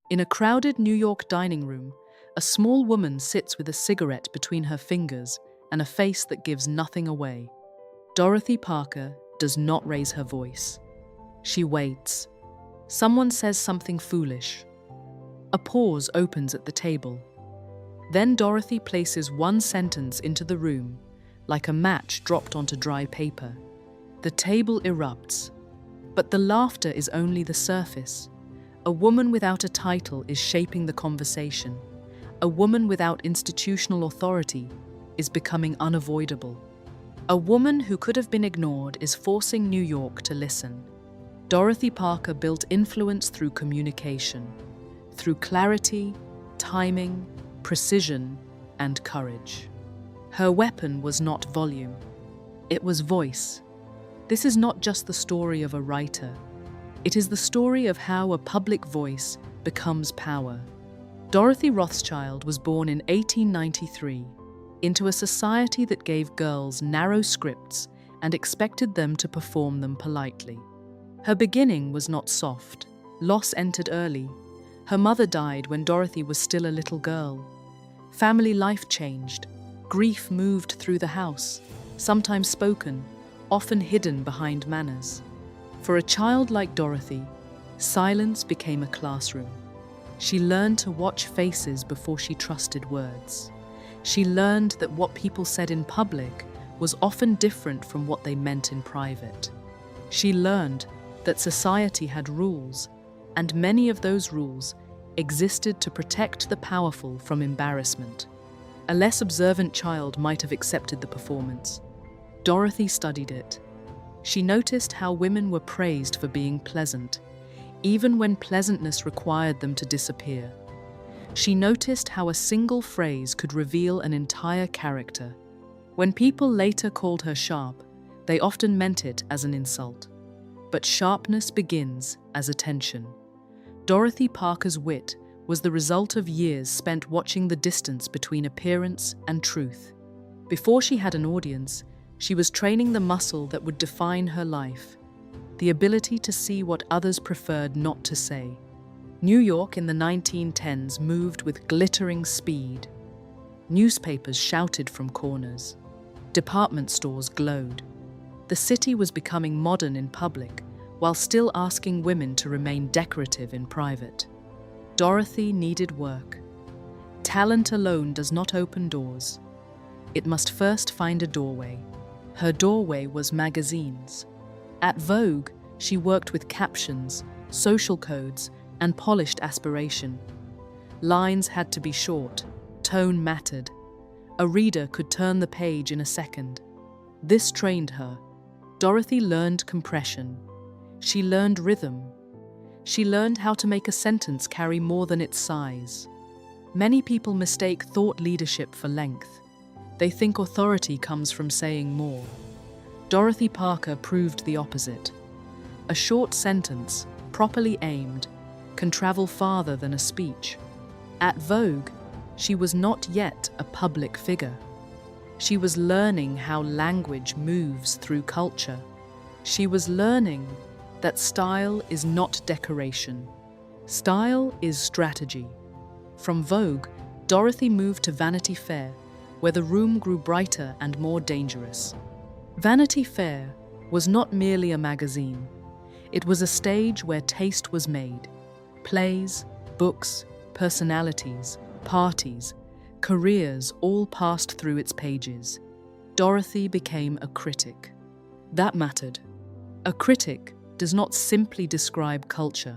In a crowded New York dining room, a small woman sits with a cigarette between her fingers and a face that gives nothing away. Dorothy Parker does not raise her voice. She waits. Someone says something foolish. A pause opens at the table. Then Dorothy places one sentence into the room, like a match dropped onto dry paper. The table erupts. But the laughter is only the surface. A woman without a title is shaping the conversation. A woman without institutional authority is becoming unavoidable. A woman who could have been ignored is forcing New York to listen. Dorothy Parker built influence through communication, through clarity, timing, precision, and courage. Her weapon was not volume. It was voice. This is not just the story of a writer. It is the story of how a public voice becomes power. Dorothy Rothschild was born in 1893 into a society that gave girls narrow scripts and expected them to perform them politely. Her beginning was not soft. Loss entered early. Her mother died when Dorothy was still a little girl. Family life changed. Grief moved through the house, sometimes spoken, often hidden behind manners. For a child like Dorothy, silence became a classroom. She learned to watch faces before she trusted words. She learned that what people said in public was often different from what they meant in private. She learned that society had rules, and many of those rules existed to protect the powerful from embarrassment. A less observant child might have accepted the performance. Dorothy studied it. She noticed how women were praised for being pleasant, even when pleasantness required them to disappear. She noticed how a single phrase could reveal an entire character. When people later called her sharp, they often meant it as an insult. But sharpness begins as attention. Dorothy Parker's wit was the result of years spent watching the distance between appearance and truth. Before she had an audience, she was training the muscle that would define her life, the ability to see what others preferred not to say. New York in the 1910s moved with glittering speed. Newspapers shouted from corners. Department stores glowed. The city was becoming modern in public, while still asking women to remain decorative in private. Dorothy needed work. Talent alone does not open doors. It must first find a doorway. Her doorway was magazines. At Vogue, she worked with captions, social codes, and polished aspiration. Lines had to be short. Tone mattered. A reader could turn the page in a second. This trained her. Dorothy learned compression. She learned rhythm. She learned how to make a sentence carry more than its size. Many people mistake thought leadership for length. They think authority comes from saying more. Dorothy Parker proved the opposite. A short sentence, properly aimed, can travel farther than a speech. At Vogue, she was not yet a public figure. She was learning how language moves through culture. She was learning that style is not decoration. Style is strategy. From Vogue, Dorothy moved to Vanity Fair, where the room grew brighter and more dangerous. Vanity Fair was not merely a magazine. It was a stage where taste was made. Plays, books, personalities, parties, careers all passed through its pages. Dorothy became a critic. That mattered. A critic does not simply describe culture.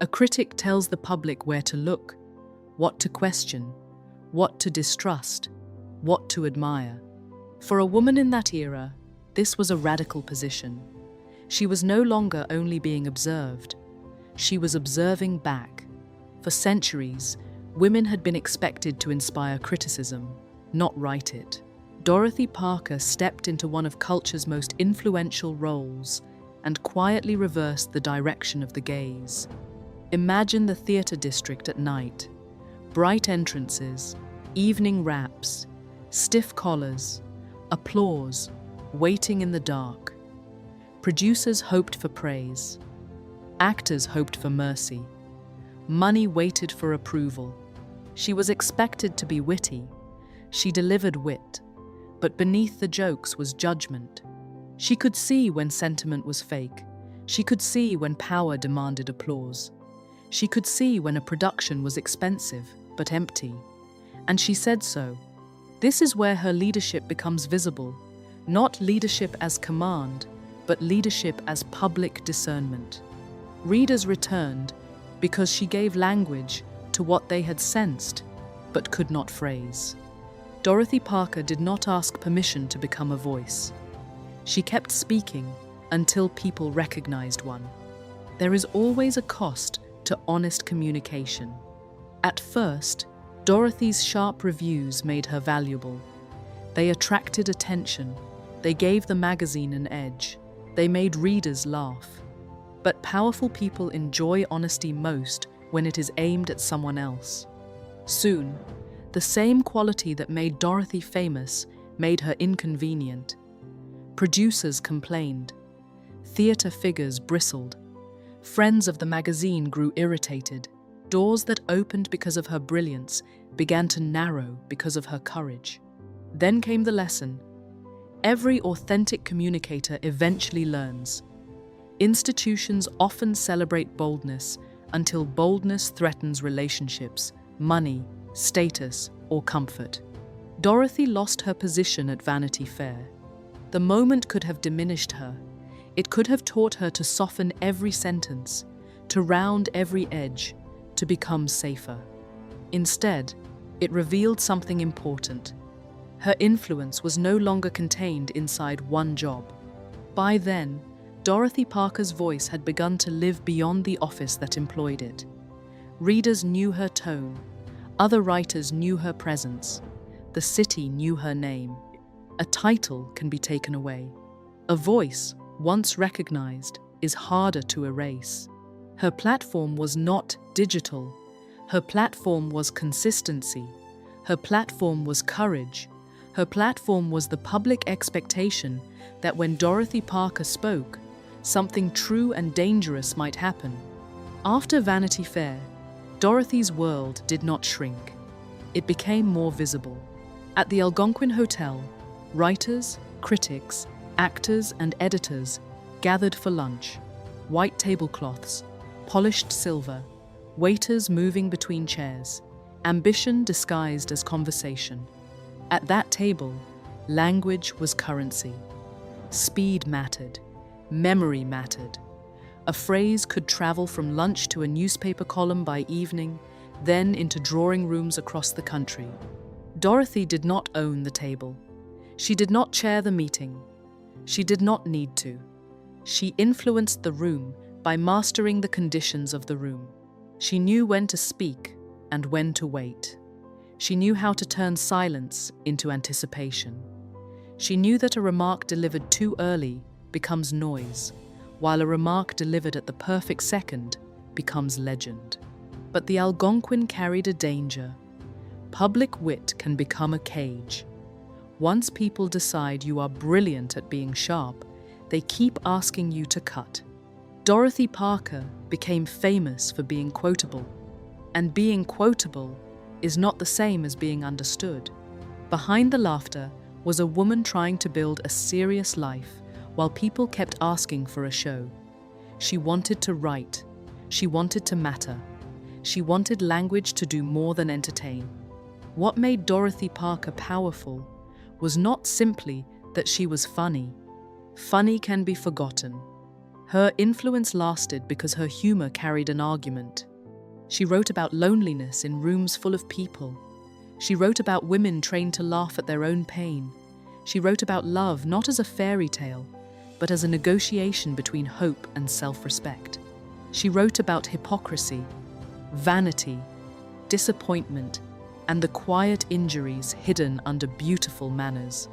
A critic tells the public where to look, what to question, what to distrust, what to admire. For a woman in that era, this was a radical position. She was no longer only being observed. She was observing back. For centuries, women had been expected to inspire criticism, not write it. Dorothy Parker stepped into one of culture's most influential roles and quietly reversed the direction of the gaze. Imagine the theater district at night. Bright entrances, evening wraps, stiff collars, applause, waiting in the dark. Producers hoped for praise. Actors hoped for mercy. Money waited for approval. She was expected to be witty. She delivered wit. But beneath the jokes was judgment. She could see when sentiment was fake. She could see when power demanded applause. She could see when a production was expensive but empty. And she said so. This is where her leadership becomes visible. Not leadership as command, but leadership as public discernment. Readers returned because she gave language to what they had sensed but could not phrase. Dorothy Parker did not ask permission to become a voice. She kept speaking until people recognized one. There is always a cost to honest communication. At first, Dorothy's sharp reviews made her valuable. They attracted attention. They gave the magazine an edge. They made readers laugh. But powerful people enjoy honesty most when it is aimed at someone else. Soon, the same quality that made Dorothy famous made her inconvenient. Producers complained. Theater figures bristled. Friends of the magazine grew irritated. Doors that opened because of her brilliance began to narrow because of her courage. Then came the lesson. Every authentic communicator eventually learns. Institutions often celebrate boldness until boldness threatens relationships, money, status, or comfort. Dorothy lost her position at Vanity Fair. The moment could have diminished her. It could have taught her to soften every sentence, to round every edge, to become safer. Instead, it revealed something important. Her influence was no longer contained inside one job. By then, Dorothy Parker's voice had begun to live beyond the office that employed it. Readers knew her tone. Other writers knew her presence. The city knew her name. A title can be taken away. A voice, once recognized, is harder to erase. Her platform was not digital. Her platform was consistency. Her platform was courage. Her platform was the public expectation that when Dorothy Parker spoke, something true and dangerous might happen. After Vanity Fair, Dorothy's world did not shrink. It became more visible. At the Algonquin Hotel, writers, critics, actors, and editors gathered for lunch. White tablecloths, polished silver, waiters moving between chairs, ambition disguised as conversation. At that table, language was currency. Speed mattered. Memory mattered. A phrase could travel from lunch to a newspaper column by evening, then into drawing rooms across the country. Dorothy did not own the table. She did not chair the meeting. She did not need to. She influenced the room by mastering the conditions of the room. She knew when to speak and when to wait. She knew how to turn silence into anticipation. She knew that a remark delivered too early becomes noise, while a remark delivered at the perfect second becomes legend. But the Algonquin carried a danger. Public wit can become a cage. Once people decide you are brilliant at being sharp, they keep asking you to cut. Dorothy Parker became famous for being quotable. And being quotable is not the same as being understood. Behind the laughter was a woman trying to build a serious life while people kept asking for a show. She wanted to write. She wanted to matter. She wanted language to do more than entertain. What made Dorothy Parker powerful was not simply that she was funny. Funny can be forgotten. Her influence lasted because her humor carried an argument. She wrote about loneliness in rooms full of people. She wrote about women trained to laugh at their own pain. She wrote about love not as a fairy tale, but as a negotiation between hope and self-respect. She wrote about hypocrisy, vanity, disappointment, and the quiet injuries hidden under beautiful manners.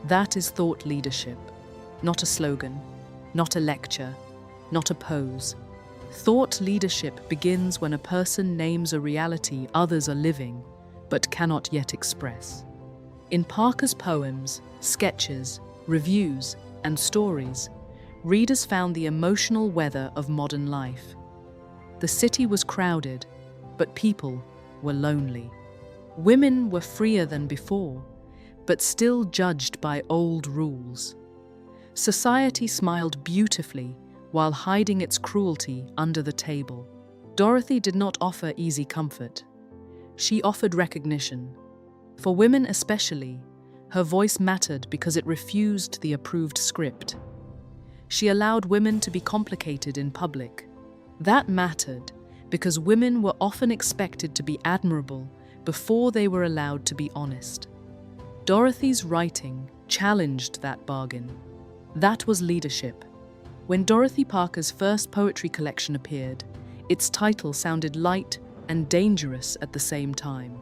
That is thought leadership, not a slogan, not a lecture, not a pose. Thought leadership begins when a person names a reality others are living, but cannot yet express. In Parker's poems, sketches, reviews, and stories, readers found the emotional weather of modern life. The city was crowded, but people were lonely. Women were freer than before, but still judged by old rules. Society smiled beautifully while hiding its cruelty under the table. Dorothy did not offer easy comfort. She offered recognition. For women especially, her voice mattered because it refused the approved script. She allowed women to be complicated in public. That mattered because women were often expected to be admirable before they were allowed to be honest. Dorothy's writing challenged that bargain. That was leadership. When Dorothy Parker's first poetry collection appeared, its title sounded light and dangerous at the same time.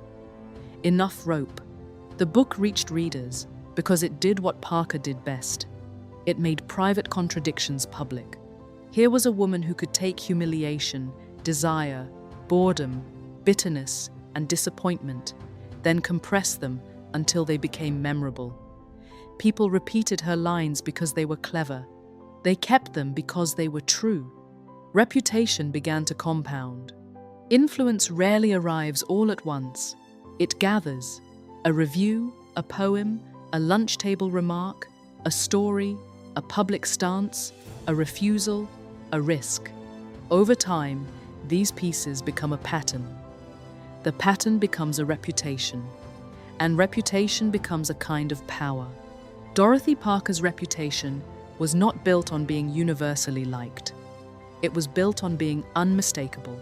Enough Rope. The book reached readers because it did what Parker did best. It made private contradictions public. Here was a woman who could take humiliation, desire, boredom, bitterness, and disappointment, then compress them until they became memorable. People repeated her lines because they were clever. They kept them because they were true. Reputation began to compound. Influence rarely arrives all at once. It gathers. A review, a poem, a lunch table remark, a story, a public stance, a refusal, a risk. Over time, these pieces become a pattern. The pattern becomes a reputation, and reputation becomes a kind of power. Dorothy Parker's reputation was not built on being universally liked. It was built on being unmistakable.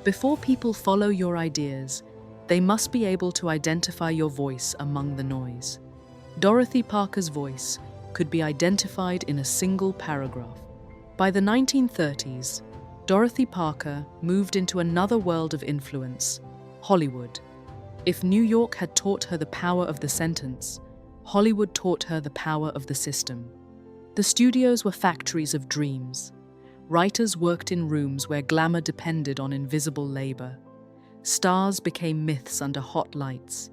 Before people follow your ideas, they must be able to identify your voice among the noise. Dorothy Parker's voice could be identified in a single paragraph. By the 1930s, Dorothy Parker moved into another world of influence, Hollywood. If New York had taught her the power of the sentence, Hollywood taught her the power of the system. The studios were factories of dreams. Writers worked in rooms where glamour depended on invisible labor. Stars became myths under hot lights.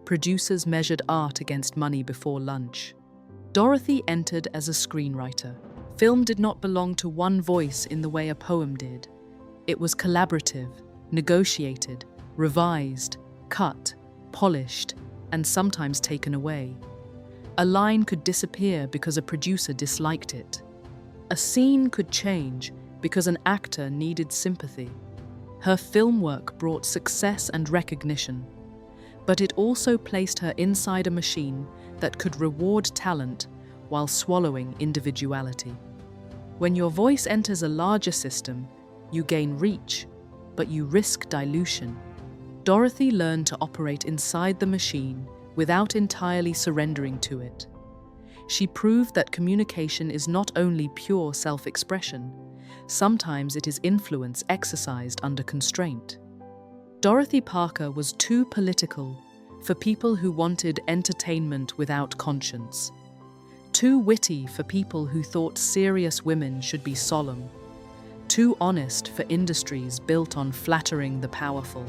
Producers measured art against money before lunch. Dorothy entered as a screenwriter. Film did not belong to one voice in the way a poem did. It was collaborative, negotiated, revised, cut, polished, and sometimes taken away. A line could disappear because a producer disliked it. A scene could change because an actor needed sympathy. Her film work brought success and recognition, but it also placed her inside a machine that could reward talent while swallowing individuality. When your voice enters a larger system, you gain reach, but you risk dilution. Dorothy learned to operate inside the machine without entirely surrendering to it. She proved that communication is not only pure self-expression, sometimes it is influence exercised under constraint. Dorothy Parker was too political for people who wanted entertainment without conscience, too witty for people who thought serious women should be solemn, too honest for industries built on flattering the powerful.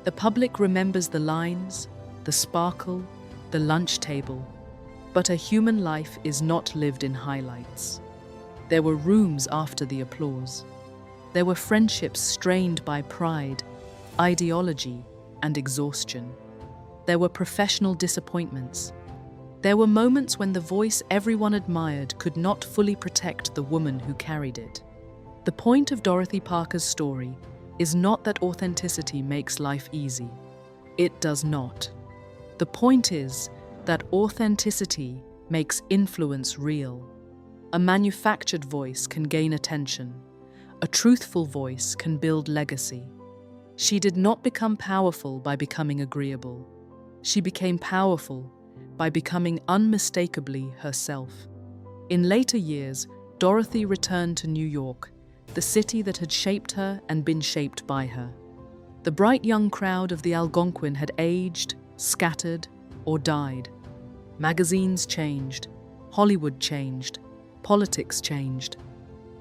The public remembers the lines, the sparkle, the lunch table, but a human life is not lived in highlights. There were rooms after the applause. There were friendships strained by pride, ideology, and exhaustion. There were professional disappointments. There were moments when the voice everyone admired could not fully protect the woman who carried it. The point of Dorothy Parker's story is not that authenticity makes life easy. It does not. The point is that authenticity makes influence real. A manufactured voice can gain attention. A truthful voice can build legacy. She did not become powerful by becoming agreeable. She became powerful by becoming unmistakably herself. In later years, Dorothy returned to New York, the city that had shaped her and been shaped by her. The bright young crowd of the Algonquin had aged, scattered, or died. Magazines changed, Hollywood changed, politics changed.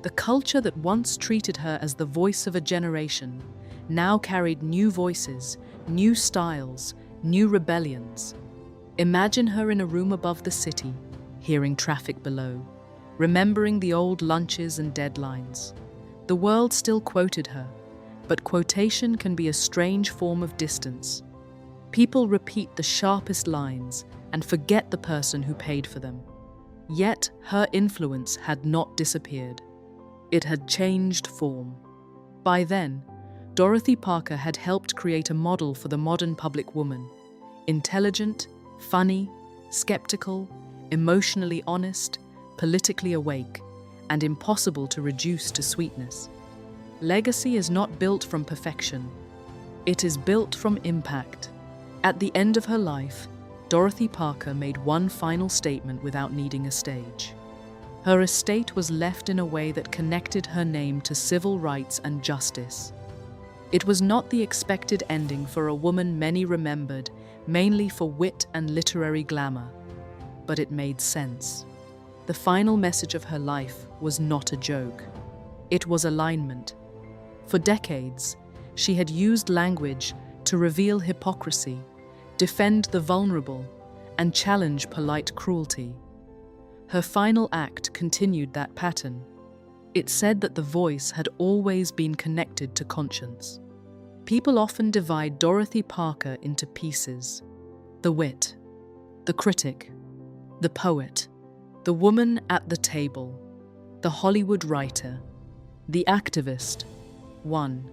The culture that once treated her as the voice of a generation now carried new voices, new styles, new rebellions. Imagine her in a room above the city, hearing traffic below, remembering the old lunches and deadlines. The world still quoted her, But quotation can be a strange form of distance. People repeat the sharpest lines and forget the person who paid for them. Yet her influence had not disappeared. It had changed form. By then, Dorothy Parker had helped create a model for the modern public woman. Intelligent, funny, skeptical, emotionally honest, politically awake, and impossible to reduce to sweetness. Legacy is not built from perfection. It is built from impact. At the end of her life, Dorothy Parker made one final statement without needing a stage. Her estate was left in a way that connected her name to civil rights and justice. It was not the expected ending for a woman many remembered, mainly for wit and literary glamour, but it made sense. The final message of her life was not a joke. It was alignment. For decades, she had used language to reveal hypocrisy, defend the vulnerable, and challenge polite cruelty. Her final act continued that pattern. It said that the voice had always been connected to conscience. People often divide Dorothy Parker into pieces: the wit, the critic, the poet, the woman at the table, the Hollywood writer, the activist. 1.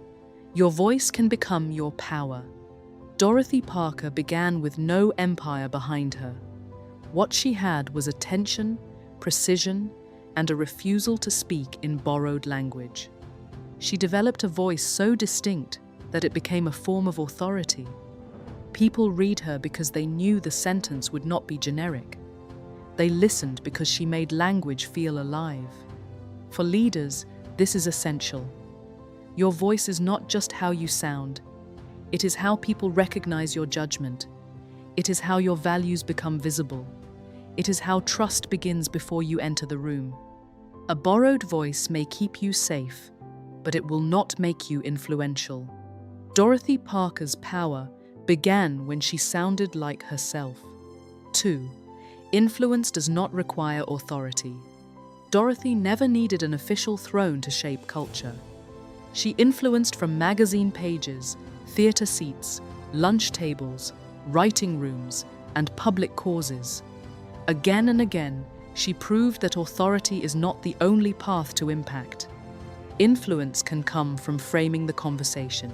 Your voice can become your power. Dorothy Parker began with no empire behind her. What she had was attention, precision, and a refusal to speak in borrowed language. She developed a voice so distinct that it became a form of authority. People read her because they knew the sentence would not be generic. They listened because she made language feel alive. For leaders, this is essential. Your voice is not just how you sound. It is how people recognize your judgment. It is how your values become visible. It is how trust begins before you enter the room. A borrowed voice may keep you safe, but it will not make you influential. Dorothy Parker's power began when she sounded like herself. 2. Influence does not require authority. Dorothy never needed an official throne to shape culture. She influenced from magazine pages, theater seats, lunch tables, writing rooms, and public causes. Again and again, she proved that authority is not the only path to impact. Influence can come from framing the conversation.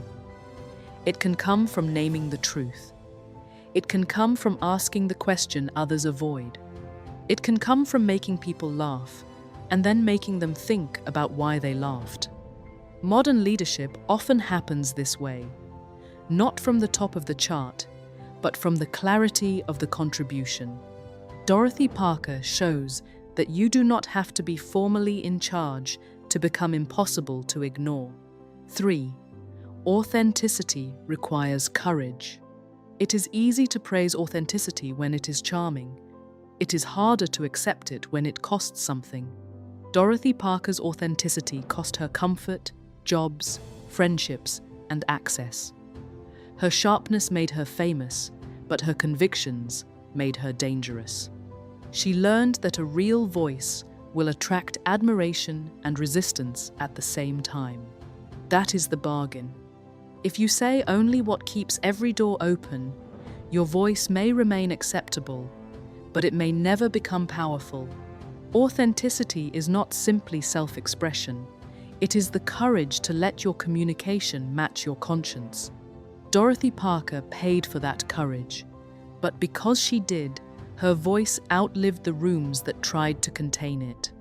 It can come from naming the truth. It can come from asking the question others avoid. It can come from making people laugh, and then making them think about why they laughed. Modern leadership often happens this way, not from the top of the chart, but from the clarity of the contribution. Dorothy Parker shows that you do not have to be formally in charge to become impossible to ignore. 3. Authenticity requires courage. It is easy to praise authenticity when it is charming. It is harder to accept it when it costs something. Dorothy Parker's authenticity cost her comfort, jobs, friendships, and access. Her sharpness made her famous, but her convictions made her dangerous. She learned that a real voice will attract admiration and resistance at the same time. That is the bargain. If you say only what keeps every door open, your voice may remain acceptable, but it may never become powerful. Authenticity is not simply self-expression. It is the courage to let your communication match your conscience. Dorothy Parker paid for that courage, but because she did, her voice outlived the rooms that tried to contain it.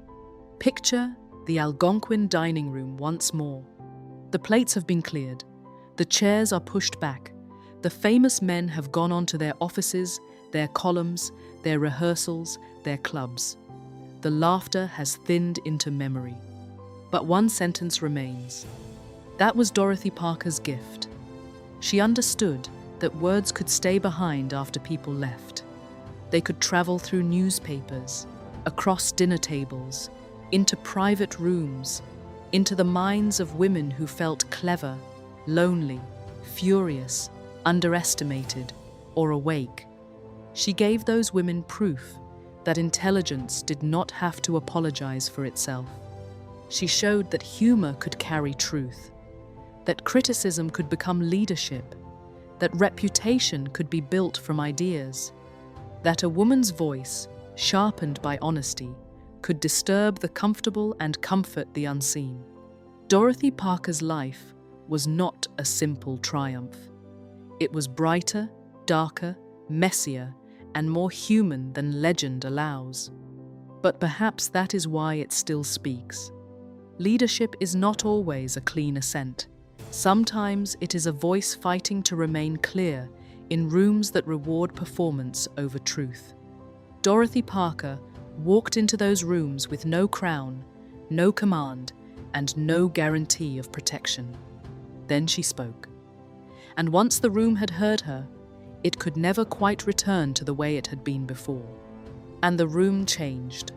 Picture the Algonquin dining room once more. The plates have been cleared. The chairs are pushed back. The famous men have gone on to their offices, their columns, their rehearsals, their clubs. The laughter has thinned into memory. But one sentence remains. That was Dorothy Parker's gift. She understood that words could stay behind after people left. They could travel through newspapers, across dinner tables, into private rooms, into the minds of women who felt clever, lonely, furious, underestimated, or awake. She gave those women proof that intelligence did not have to apologize for itself. She showed that humor could carry truth, that criticism could become leadership, that reputation could be built from ideas, that a woman's voice, sharpened by honesty, could disturb the comfortable and comfort the unseen. Dorothy Parker's life was not a simple triumph. It was brighter, darker, messier, and more human than legend allows. But perhaps that is why it still speaks. Leadership is not always a clean ascent. Sometimes it is a voice fighting to remain clear in rooms that reward performance over truth. Dorothy Parker walked into those rooms with no crown, no command, and no guarantee of protection. Then she spoke. And once the room had heard her, it could never quite return to the way it had been before. And the room changed.